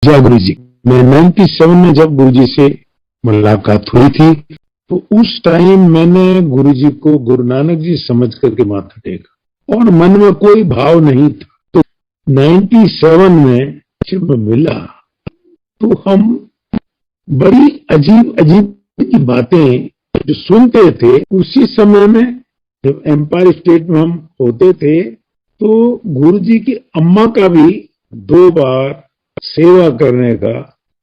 जय गुरु जी। मैं 97 में जब गुरु जी से मुलाकात हुई थी तो उस टाइम मैंने गुरु जी को गुरु नानक जी समझ करके माथा टेका और मन में कोई भाव नहीं था। तो 97 में जब मिला तो हम बड़ी अजीब अजीब की बातें जो सुनते थे। उसी समय में जब एम्पायर स्टेट में हम होते थे तो गुरु जी की अम्मा का भी 2 बार सेवा करने का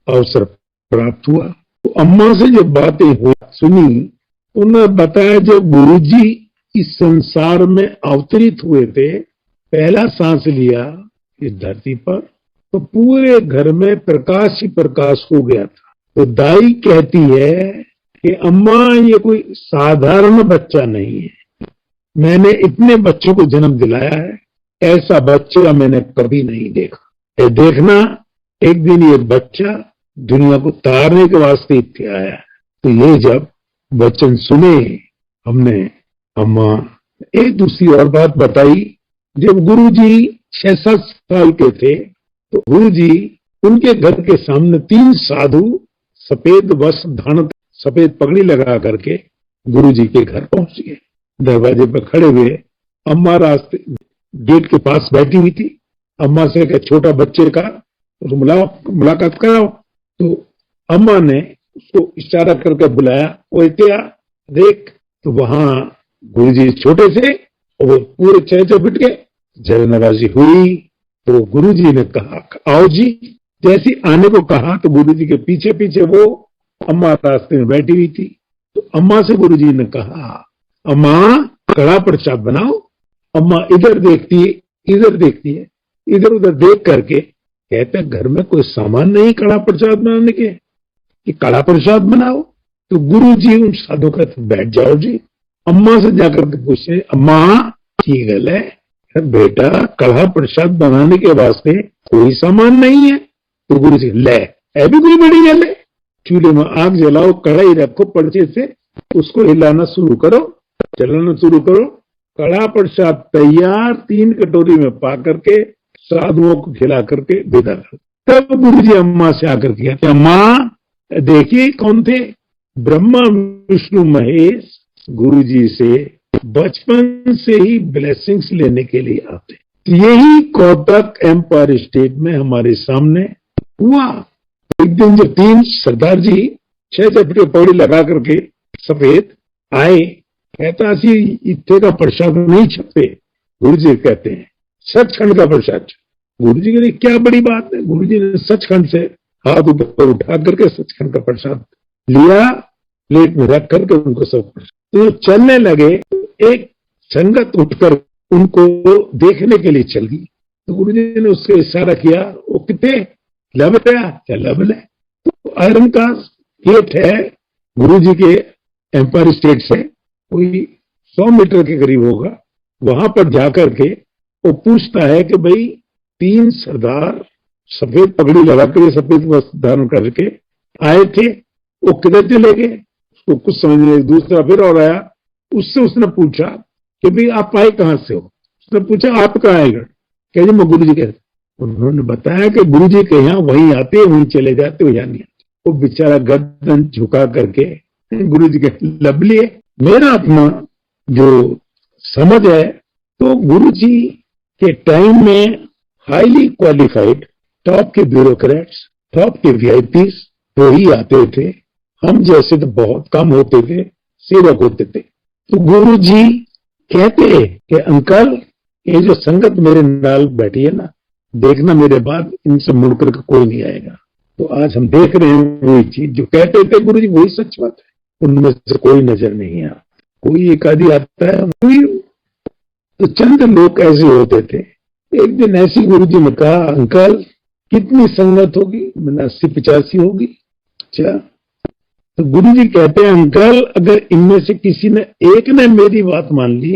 अवसर प्राप्त हुआ। तो अम्मा से जब बातें सुनी, उन्होंने बताया जब गुरु जी इस संसार में अवतरित हुए थे, पहला सांस लिया इस धरती पर, तो पूरे घर में प्रकाश ही प्रकाश हो गया था। तो दाई कहती है कि अम्मा ये कोई साधारण बच्चा नहीं है, मैंने इतने बच्चों को जन्म दिलाया है, ऐसा बच्चा मैंने कभी नहीं देखा। ये देखना एक दिन ये बच्चा दुनिया को तारने के वास्ते इतने आया। तो ये जब वचन सुने हमने, अम्मा एक दूसरी और बात बताई। जब गुरु जी 6-7 साल के थे तो गुरु जी उनके घर के सामने 3 साधु सफेद वस्त्र धारण, सफेद पगड़ी लगा करके गुरु जी के घर पहुंच गए। दरवाजे पर खड़े हुए, अम्मा रास्ते गेट के पास बैठी हुई थी। अम्मा से कहा छोटा बच्चे का मुलाकात कराओ। तो अम्मा ने उसको इशारा करके बुलाया, वो क्या देख। तो वहां गुरु जी छोटे से और वो पूरे 6 फीट के जय नवाजी हुई। तो गुरु जी ने कहा आओ जी। जैसी आने को कहा तो गुरु जी के पीछे पीछे वो अम्मा रास्ते में बैठी हुई थी। तो अम्मा से गुरु जी ने कहा अम्मा कड़ा प्रसाद बनाओ। अम्मा इधर देखती है, इधर देखती है, इधर उधर देख करके कहते घर में कोई सामान नहीं कड़ा प्रसाद बनाने के कि कड़ा प्रसाद बनाओ। तो गुरु जी उन साधु कहते बैठ जाओ जी। अम्मा से जाकर के पूछे अम्मा की गल है बेटा, कड़ा प्रसाद बनाने के वास्ते कोई सामान नहीं है। तो गुरु जी ले है भी कोई बड़ी गल है, चूल्हे में आग जलाओ, कढ़ाई रखो, पर्चे से उसको हिलाना शुरू करो, चलाना शुरू करो, कड़ा प्रसाद तैयार 3 कटोरी में पा करके साधुओं को खिला करके विदा करो। तब गुरु जी अम्मा से आकर कहते अम्मा देखिए कौन थे, ब्रह्मा विष्णु महेश गुरु जी से बचपन से ही ब्लेसिंग्स लेने के लिए आते। यही कोटक एम्पायर स्टेट में हमारे सामने हुआ। एक दिन जब 3 सरदार जी 6 फीट पौड़ी लगा करके सफेद आए, कहता सी इतने का प्रसाद नहीं छपे। गुरु जी कहते हैं सचखंड का प्रसाद। गुरु जी के लिए क्या बड़ी बात है। गुरु जी ने सचखंड से हाथ ऊपर उठा करके सचखंड का प्रसाद लिया, प्लेट में रख करके उनको सब तो चलने लगे। एक संगत उठकर उनको देखने के लिए चल गई। तो गुरु जी ने उससे इशारा किया, वो कितने लब गया क्या लब ले। तो आयरन का गेट है गुरु जी के एम्पायर स्टेट से कोई 100 मीटर के करीब होगा। वहां पर जाकर के वो पूछता है कि भाई 3 सरदार सफेद पगड़ी लगाकर सफेद वस्त्र धारण करके आए थे, वो किधर चले गए। उसको कुछ समझ नहीं। दूसरा फिर और आया, उससे उसने पूछा कि भाई आप आए कहां से हो। उसने पूछा आप कहाँ आएगा, कह जी मैं गुरु जी कहते। उन्होंने बताया कि गुरु जी के यहाँ वहीं आते वहीं चले जाते, वहीं नहीं आते। वो बेचारा गर्दन झुका करके गुरु जी के लब लिए। मेरा अपना जो समझ है तो गुरु जी के टाइम में हाईली क्वालिफाइड टॉप के ब्यूरोक्रेट्स, टॉप के वीआईपीज वो ही आते थे। हम जैसे तो बहुत कम होते थे, सेवक होते थे। तो गुरु जी कहते कि अंकल ये जो संगत मेरे नाल बैठी है ना, देखना मेरे बाद इनसे मुड़कर के कोई नहीं आएगा। तो आज हम देख रहे हैं वही चीज जो कहते थे गुरु जी, वही सच बात है। उनमें से कोई नजर नहीं आया, कोई एक आदि आता है, कोई तो चंद लोग ऐसे होते थे। एक दिन ऐसी गुरु जी ने कहा अंकल कितनी संगत होगी। मैंने 80-85 होगी। अच्छा। तो गुरु जी कहते हैं अंकल अगर इनमें से किसी ने एक ने मेरी बात मान ली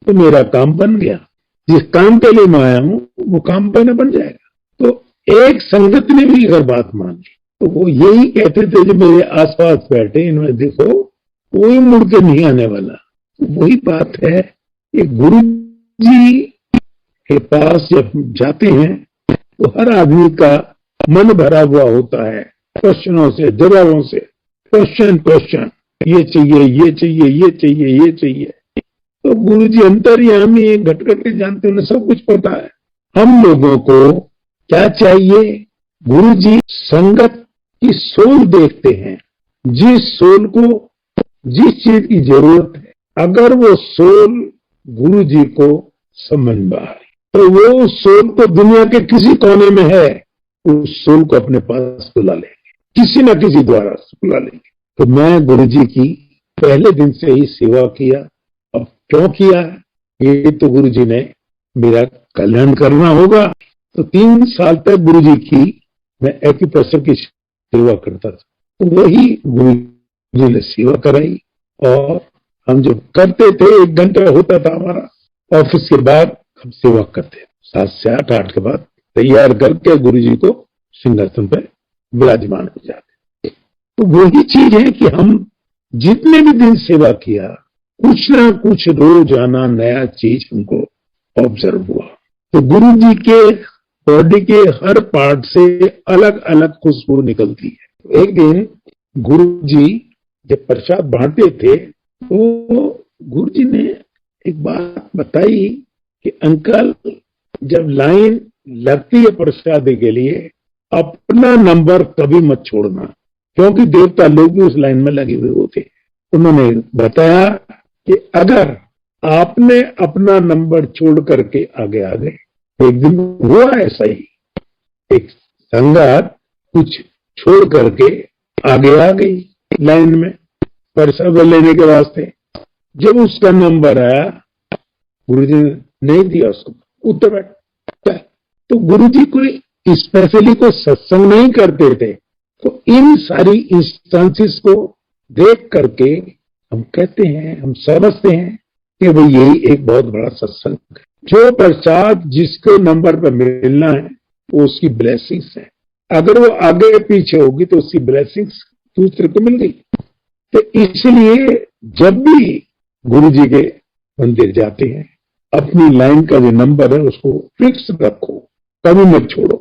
तो मेरा काम बन गया। जिस काम के लिए मैं आया हूं वो काम बन जाएगा। तो एक संगत ने भी अगर बात मान ली तो वो यही कहते थे जो मेरे आसपास बैठे, इन्होंने देखो कोई मुड़ के नहीं आने वाला। तो वही बात है, ये गुरु जी के पास जब जाते हैं तो हर आदमी का मन भरा हुआ होता है क्वेश्चनों से, जवाबों से, क्वेश्चन क्वेश्चन, ये चाहिए, ये चाहिए, ये चाहिए, ये चाहिए। तो गुरु जी अंतर्यामी है, घट घट के जानते, उन्हें सब कुछ पता है। हम लोगों को क्या चाहिए? गुरु जी संगत की सोल देखते हैं, जिस सोल को जिस चीज की जरूरत है, अगर वो सोल गुरु जी को समझ में आ रही तो वो सोल को दुनिया के किसी कोने में है, उस सोल को अपने पास बुला लेंगे, किसी न किसी द्वारा बुला लेंगे। तो मैं गुरु जी की पहले दिन से ही सेवा किया। अब क्यों किया? ये तो गुरु जी ने मेरा कल्याण करना होगा। तो 3 साल तक गुरु जी की मैं एक्यूप्रेशर की सेवा करता था। तो वही गुरु जी ने सेवा कराई और हम जो करते थे, 1 घंटा होता था हमारा ऑफिस के बाद, हम सेवा करते 7 से 8 के बाद तैयार करके गुरु जी को सिंहासन पर विराजमान हो जाते। तो वही चीज है कि हम जितने भी दिन सेवा किया, कुछ ना कुछ रोजाना नया चीज हमको ऑब्जर्व हुआ। तो गुरु जी के बॉडी के हर पार्ट से अलग अलग खुशबू निकलती है। एक दिन गुरु जी जब प्रसाद बांटते थे तो गुरु जी ने एक बात बताई कि अंकल, जब लाइन लगती है प्रसाद के लिए, अपना नंबर कभी मत छोड़ना, क्योंकि देवता लोग भी उस लाइन में लगे हुए होते। उन्होंने बताया कि अगर आपने अपना नंबर छोड़ करके आगे आ गए, एक दिन हुआ ऐसा ही, एक संगत कुछ छोड़ करके आगे आ गई लाइन में प्रसाद लेने के वास्ते। जब उसका नंबर आया, गुरु जी ने नहीं दिया उसको, उतर बैठ। तो गुरु जी कोई स्पेशली को सत्संग नहीं करते थे। तो इन सारी इंस्टेंसेस को देख करके हम कहते हैं, हम समझते हैं कि भाई यही एक बहुत बड़ा सत्संग है। जो प्रसाद जिसके नंबर पर मिलना है वो उसकी ब्लेसिंग्स है। अगर वो आगे पीछे होगी तो उसकी ब्लेसिंग्स दूसरे को मिल गई। तो इसलिए जब भी गुरु जी के मंदिर जाते हैं, अपनी लाइन का जो नंबर है उसको फिक्स रखो, कभी मत छोड़ो,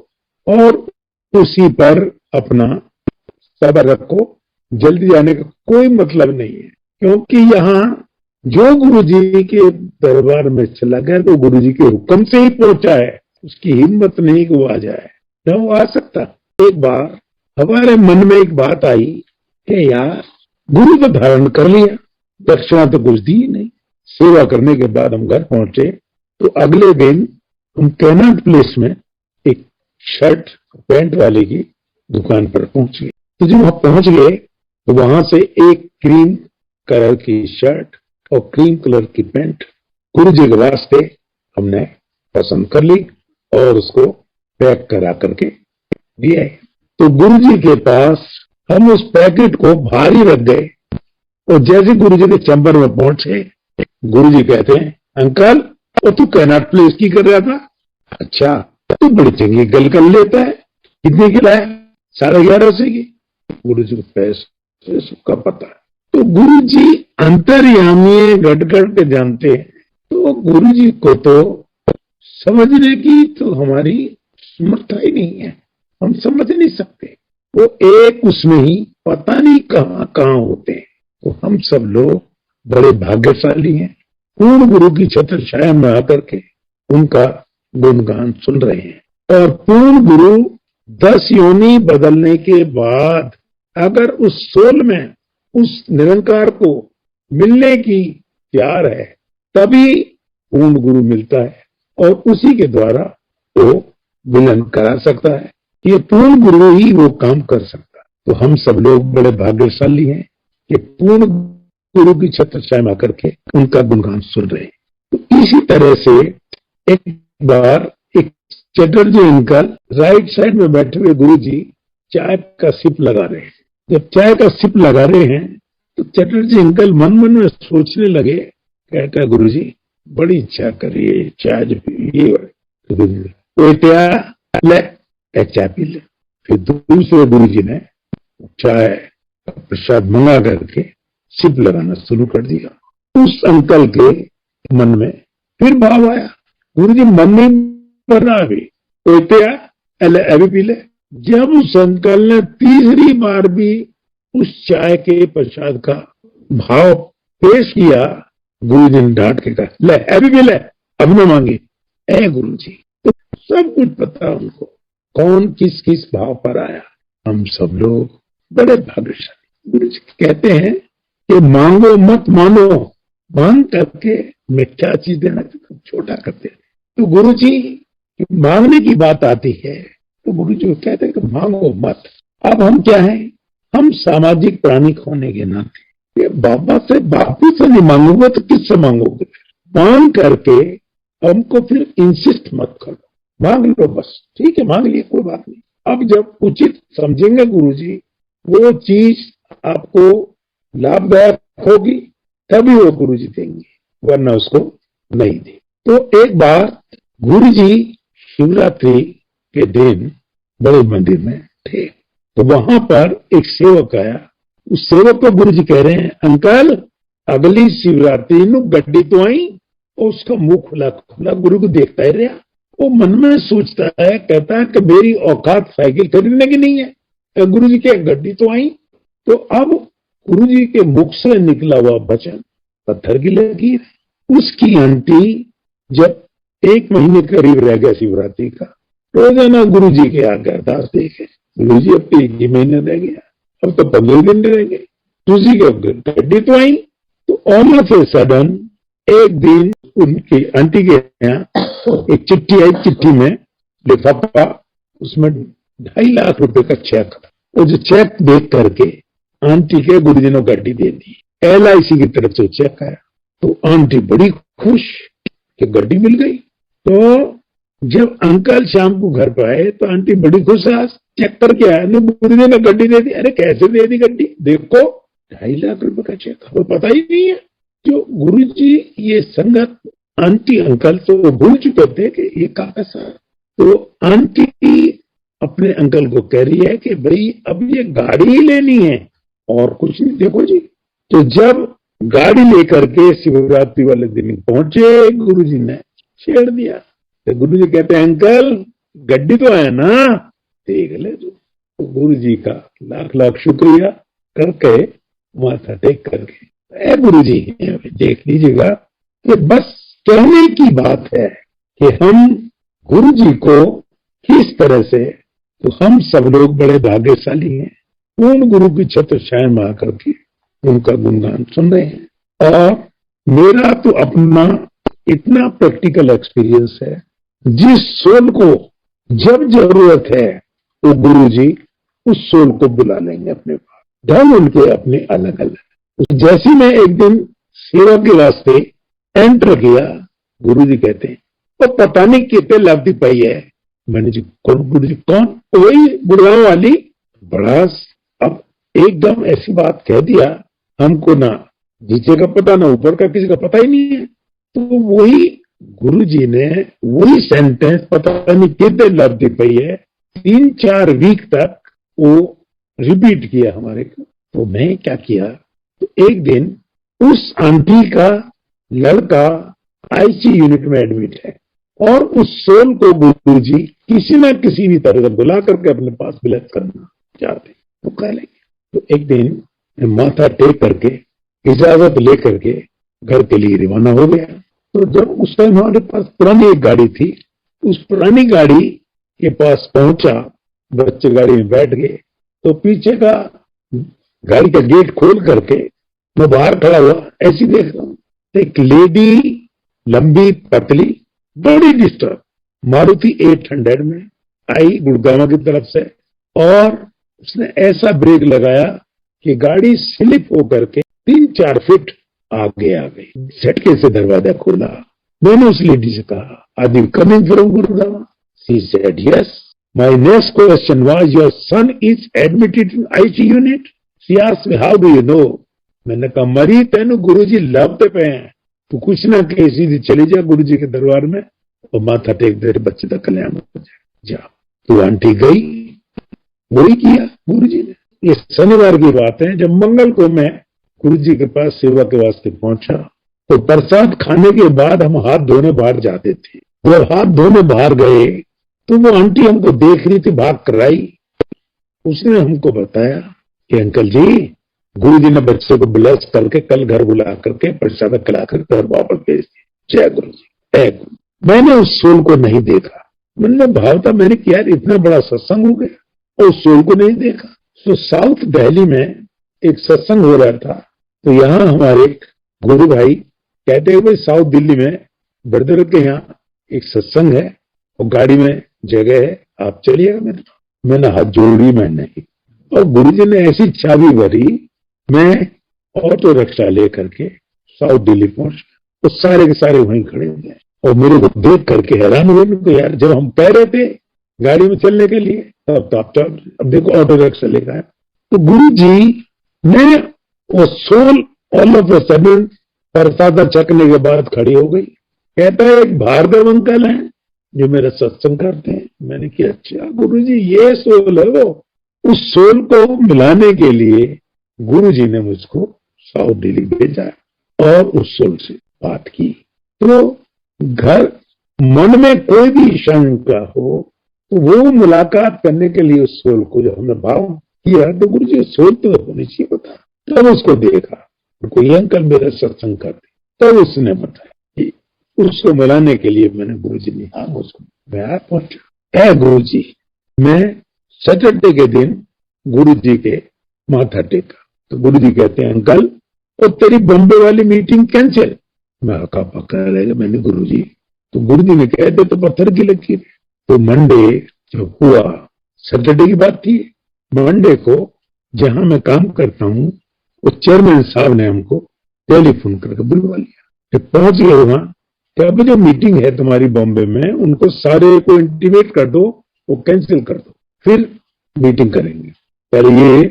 और उसी पर अपना सब्र रखो। जल्दी जाने का कोई मतलब नहीं है, क्योंकि यहाँ जो गुरु जी के दरबार में चला गया तो गुरु जी के हुक्म से ही पहुंचा है। उसकी हिम्मत नहीं कि वो आ जाए, न वो आ सकता। एक बार हमारे मन में एक बात आई कि यार, गुरु तो धारण कर लिया, दक्षिणा तो कुछ दी नहीं। सेवा करने के बाद हम घर पहुंचे तो अगले दिन हम कैनाट प्लेस में एक शर्ट पैंट वाले की दुकान पर पहुंच गए। तो जब वहां पहुंच गए तो वहां से एक क्रीम कलर की शर्ट और क्रीम कलर की पैंट गुरु जी के वास्ते हमने पसंद कर ली और उसको पैक करा करके दिया। तो गुरु जी के पास हम उस पैकेट को भारी रख गए और जैसे गुरु जी के चैम्बर में पहुंचे, गुरु जी कहते हैं, अंकल वो तू कैनाट प्लेस की कर रहा था? अच्छा, तू बड़ी चंगी गल कर लेता है। कितने की लाया? 11.5 की। गुरु जी को पैसे सबका पता है। तो गुरु जी अंतर्यामी घट घट के जानते हैं। तो गुरु जी को तो समझने की तो हमारी समर्था ही नहीं है, हम समझ नहीं सकते। वो एक उसमें ही पता नहीं कहां कहां होते हैं। तो हम सब लोग बड़े भाग्यशाली हैं, पूर्ण गुरु की छत्र छाया में आकर के उनका गुणगान सुन रहे हैं। और पूर्ण गुरु 10 योनि बदलने के बाद अगर उस सोल में उस निरंकार को मिलने की प्यार है, तभी पूर्ण गुरु मिलता है और उसी के द्वारा वो मिलन करा सकता है। ये पूर्ण गुरु ही वो काम कर सकता है। तो हम सब लोग बड़े भाग्यशाली हैं कि पूर्ण गुरु की छत्र छाया में आकर के उनका गुणगान सुन रहे हैं। तो इसी तरह से एक बार एक चटर्जी अंकल राइट साइड में बैठे हुए गुरु जी चाय का सिप लगा रहे हैं। जब चाय का सिप लगा रहे हैं तो चटर्जी अंकल मन मन में सोचने लगे, कहता गुरु जी बड़ी इच्छा करिए चाय जो पिए। ले चाय पी ले। फिर दूसरे गुरु जी ने चाय प्रसाद मंगा करके सिप लगाना शुरू कर दिया। उस अंकल के मन में फिर भाव आया, गुरु जी मन में भरना अभी अभी पी ले। जब उस अंकल ने तीसरी बार भी उस चाय के प्रसाद का भाव पेश किया, गुरु जी ने डांट के कहा, ले अभी भी ले, अब न मांगे। ए गुरु जी, तो सब कुछ पता उनको, कौन किस किस भाव पर आया। हम सब लोग बड़े भाग्यशाली। गुरु जी कहते हैं कि मांगो मत मानो, मांग करके मैं क्या चीज देना चाहता हूं, छोटा करते हैं। तो गुरु जी मांगने की बात आती है तो गुरु जी कहते हैं कि मांगो मत। अब हम क्या है, हम सामाजिक प्राणी होने के नाते ये बाबा से, बापू से नहीं मांगोगे तो किससे मांगोगे? मांग करके हमको फिर इंसिस्ट मत करो, मांग लो बस, ठीक है मांग लिए कोई बात नहीं। अब जब उचित समझेंगे गुरु जी वो चीज आपको लाभदायक होगी तभी वो गुरु जी देंगे, वरना उसको नहीं दे। तो एक बार गुरु जी शिवरात्रि के दिन बड़े मंदिर में थे, तो वहां पर एक सेवक आया। उस सेवक को गुरु जी कह रहे हैं, अंकल अगली शिवरात्रि नु गड्डी तो आई। और उसका मुंह खुला खुला गुरु को देखता ही रहा। वो मन में सोचता है, कहता है कि मेरी औकात साइकिल खरीदने की नहीं है, तो गुरु जी के गड्डी तो आई। तो अब गुरु जी के मुख से निकला हुआ वचन पत्थर की लकीर। उसकी आंटी जब 1 महीने करीब रह गया शिवरात्रि का, रोजाना गुरु जी के आगे अरदास देखे, गुरु जी अब 1 ही महीने रह गया, अब तो 15 दिन रह गए, तुझी के गड्डी तो आई। तो ऑल ऑफ ए सडन एक दिन उनकी आंटी के यहाँ एक चिट्ठी आई, चिट्ठी में लिफाफा, उसमें 2.5 लाख रुपए का चेक। वो जो चेक देख करके आंटी के गुरु जी ने गाड़ी दे दी। LIC की तरफ से चेक आया तो आंटी बड़ी खुश कि गाड़ी मिल गई। तो जब अंकल शाम को घर पर आए तो आंटी बड़ी खुश है, चेक करके आया, गुरु जी ने गाड़ी दे दी। अरे कैसे दे दी गाड़ी? देखो 2.5 लाख रुपए का चेक, हमें पता ही नहीं है। जो गुरु जी ये संगत आंटी अंकल तो वो भूल चुके थे कि ये कहाँ पैसा। तो आंटी अपने अंकल को कह रही है कि भाई अब ये गाड़ी ही लेनी है और कुछ नहीं। देखो जी, तो जब गाड़ी लेकर के शिवरात्रि वाले दिन पहुंचे, गुरु जी ने छेड़ दिया। तो गुरु जी कहते हैं, अंकल गड्डी तो है ना, देख ले। तो गुरु जी का लाख लाख शुक्रिया करके माथा टेक करके, गुरु जी देख लीजिएगा कि बस कहने की बात है कि हम गुरु जी को किस तरह से, तो हम सब लोग बड़े भाग्यशाली हैं, पूर्ण गुरु की छत्र छाया में आकर के उनका गुणगान सुन रहे हैं। और मेरा तो अपना इतना प्रैक्टिकल एक्सपीरियंस है, जिस सोल को जब जरूरत है वो गुरु जी उस सोल को बुला लेंगे अपने पास। धर्म उनके अपने अलग अलग। जैसे मैं एक दिन सेवा के वास्ते एंटर किया, गुरु जी कहते हैं वो पता नहीं कितने लफ्ती पाई है। मैंने जी कौन? गुरु जी कौन? वही गुड़गांव वाली। बड़ा अब एकदम ऐसी बात कह दिया, हमको ना नीचे का पता ना ऊपर का, किसी का पता ही नहीं है। तो वही गुरु जी ने वही सेंटेंस पता नहीं कितने लफ्ती पाई है, 3-4 वीक तक वो रिपीट किया हमारे को। तो मैं क्या किया, तो एक दिन उस आंटी का लड़का IC यूनिट में एडमिट है और उस सोल को गुरु जी किसी न किसी भी तरह से बुला करके अपने पास ब्लेस करना चाहते, तो कह लेंगे। तो एक दिन माथा टेक करके इजाजत लेकर के घर के लिए रवाना हो गया। तो जब उस टाइम हमारे पास पुरानी एक गाड़ी थी, उस पुरानी गाड़ी के पास पहुंचा, बच्चे गाड़ी में बैठ गए। तो पीछे का गाड़ी का गेट खोल करके मैं बाहर खड़ा हुआ, ऐसी देख रहा हूं, एक लेडी लंबी पतली बड़ी डिस्टर्ब मारुति 800 में आई गुड़गांव की तरफ से, और उसने ऐसा ब्रेक लगाया कि गाड़ी स्लिप होकर के 3-4 फीट आगे आ गई। झटके से दरवाजा खोला। मैंने उस लेडी से कहा, are you coming from Gurgaon? She said yes. My next question was, your son is admitted in IC unit? She asked me, how do you know? मैंने कहा, मरी तेन गुरु जी लवते पे हैं, तो कुछ ना कहे सीधी चली जा गुरु जी के दरबार में और माथा टेक दे, बच्चे का कल्याण हो जाए, जा। तो आंटी गई, वही किया गुरु जी ने। ये शनिवार की बात है, जब मंगल को मैं गुरु जी के पास सेवा के वास्ते पहुंचा, तो प्रसाद खाने के बाद हम हाथ धोने बाहर जाते थे। जब हाथ धोने बाहर गए तो वो आंटी हमको देख रही थी, भाग कर आई उसने हमको बताया कि अंकल जी, गुरु जी ने बच्चे को ब्लेस करके कल घर बुला करके प्रसाद खिलाकर घर वापस भेज दिया। जय गुरु जी, जय गुरु। मैंने उस सोल को नहीं देखा। मन में भाव था, मैंने किया इतना बड़ा सत्संग हो गया और उस सोल को नहीं देखा। तो साउथ दिल्ली में एक सत्संग हो रहा था, तो यहाँ हमारे गुरु भाई कहते हैं भाई साउथ दिल्ली में ब्रदर के यहाँ एक सत्संग है और गाड़ी में जगह है, आप चलिएगा मेरे साथ। मैंने हाथ जोड़ी, मैं नहीं। और गुरुजी ने ऐसी चाबी भरी, मैं ऑटो रिक्शा लेकर के साउथ दिल्ली पहुंच गया। तो सारे के सारे वहीं खड़े थे और मेरे को देख करके हैरान हुए। तो यार, जब हम कह रहे थे गाड़ी में चलने के लिए तब तो आप अब देखो ऑटो रिक्शा लेकर आए। तो गुरु जी ने वो सोल ऑल ऑफ अ सडन प्रसाद चखने के बाद खड़ी हो गई। कहता है एक भार्गव अंकल है जो मेरा सत्संग करते हैं। मैंने किया अच्छा गुरुजी, ये सोल है वो। उस सोल को मिलाने के लिए गुरुजी ने मुझको साउथ दिल्ली भेजा और उस सोल से बात की। तो घर मन में कोई भी शंका हो तो वो मुलाकात करने के लिए उस सोल को जब हमने भाव किया तो गुरुजी सोल तो होनी चाहिए बता। तब उसको देखा, कोई अंकल मेरा सत्संग करते, तब उसने बताया कि उसको मिलाने के लिए मैंने गुरुजी ने हाँ उसको मैं पहुंचा। है गुरुजी, मैं सैटरडे के दिन गुरुजी के माथा टेका तो गुरुजी कहते हैं अंकल और तेरी बॉम्बे वाली मीटिंग कैंसिल। मैं हका पका रहेगा मैंने गुरुजी। तो गुरुजी ने कहते तो पत्थर की लकीर। तो मंडे जब हुआ, सैटरडे की बात थी, मंडे को जहां मैं काम करता हूं वो चेयरमैन साहब ने हमको टेलीफोन करके बुलवा लिया। जब पहुंच गए वहां, तो अभी जो मीटिंग है तुम्हारी बॉम्बे में उनको सारे को इंटीमेट कर दो, वो कैंसिल कर दो, फिर मीटिंग करेंगे, पहले ये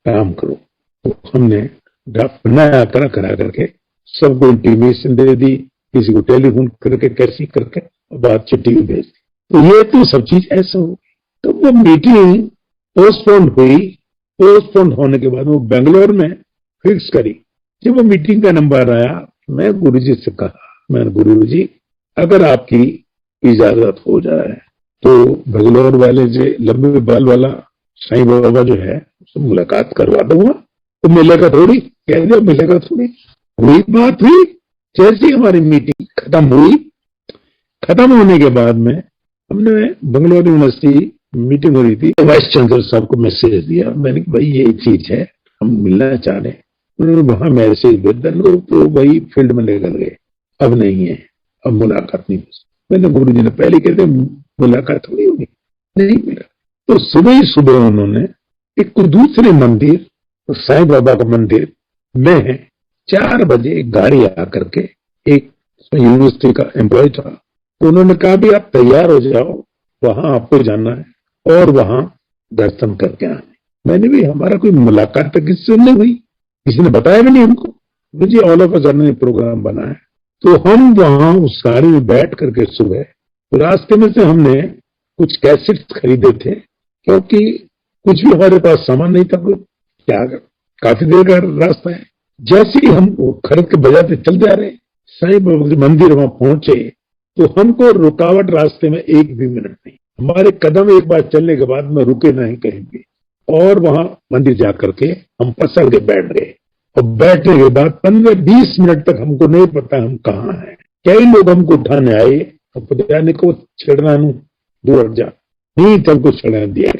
काम करो। तो हमने ड्राफ्ट बनाया, करा करके सबको इंटीमेशन दे दी, किसी को टेलीफोन करके कैसी करके बात चिट्ठी भी भेज दी। तो ये तो सब चीज ऐसा हो। तो वो मीटिंग पोस्टपोन हुई। पोस्टपोन होने के बाद वो बेंगलोर में फिक्स करी। जब वो मीटिंग का नंबर आया, मैं गुरुजी से कहा, मैंने गुरुजी अगर आपकी इजाजत हो जाए तो बेंगलोर वाले से लंबे बाल वाला साईं बाबा जो है उससे मुलाकात करवा दूंगा। तो मिलेगा थोड़ी, कह दिया मिलेगा थोड़ी। वही बात हुई। जैसे हमारी मीटिंग खत्म हुई, खत्म होने के बाद में हमने बेंगलोर यूनिवर्सिटी मीटिंग हो रही थी, वाइस चांसलर साहब को मैसेज दिया। मैंने भाई ये चीज है, हम मिलना चाह रहे हैं। उन्होंने वहां मैसेज भेज दिया, लोग तो भाई फील्ड में निकल गए, अब नहीं है, अब मुलाकात नहीं हो। मैंने गुरु जी ने पहले कहते मुलाकात थोड़ी होगी, नहीं मिला। तो सुबह ही सुबह उन्होंने एक दूसरे मंदिर, तो साईं बाबा का मंदिर में 4 बजे गाड़ी आकर के, एक यूनिवर्सिटी का एम्प्लॉय था, तो उन्होंने कहा भी आप तैयार हो जाओ, वहां आपको जाना है और वहां दर्शन करके आए। मैंने भी हमारा कोई मुलाकात तक किससे नहीं हुई, किसी ने बताया भी नहीं हमको। मुझे all of a sudden program बना है। तो हम वहां उस गाड़ी में बैठ करके सुबह, तो रास्ते में से हमने कुछ कैसेट्स खरीदे थे, क्योंकि कुछ भी हमारे पास सामान नहीं था, क्या काफी देर का रास्ता है। जैसे ही हम खरीद के बजाते चल जा रहे, साईं बाबा के मंदिर वहां पहुंचे तो हमको रुकावट रास्ते में एक भी मिनट नहीं। हमारे कदम एक बार चलने के बाद में रुके नहीं कहीं भी, और वहां मंदिर जाकर के हम पसर के बैठ गए। और बैठने के बाद 15-20 मिनट तक हमको नहीं पता हम कहाँ हैं। कई लोग हमको उठाने आए, जाने को छेड़ना नहीं, दूर हट जा, नहीं तब को छेड़ना दिया।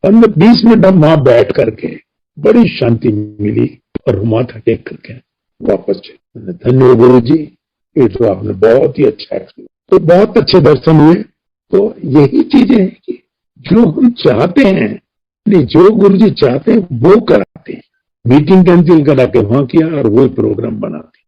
15-20 मिनट हम वहां बैठ करके बड़ी शांति मिली और माथा टेक करके वापस चले। धन्य हो गुरु जी, ये तो आपने बहुत ही अच्छा किया। तो बहुत अच्छे दर्शन हुए। तो यही चीजें हैं कि जो हम चाहते हैं, नहीं जो गुरु जी चाहते हैं वो कराते हैं। मीटिंग कैंसिल करा के वहां किया और वो प्रोग्राम बनाते।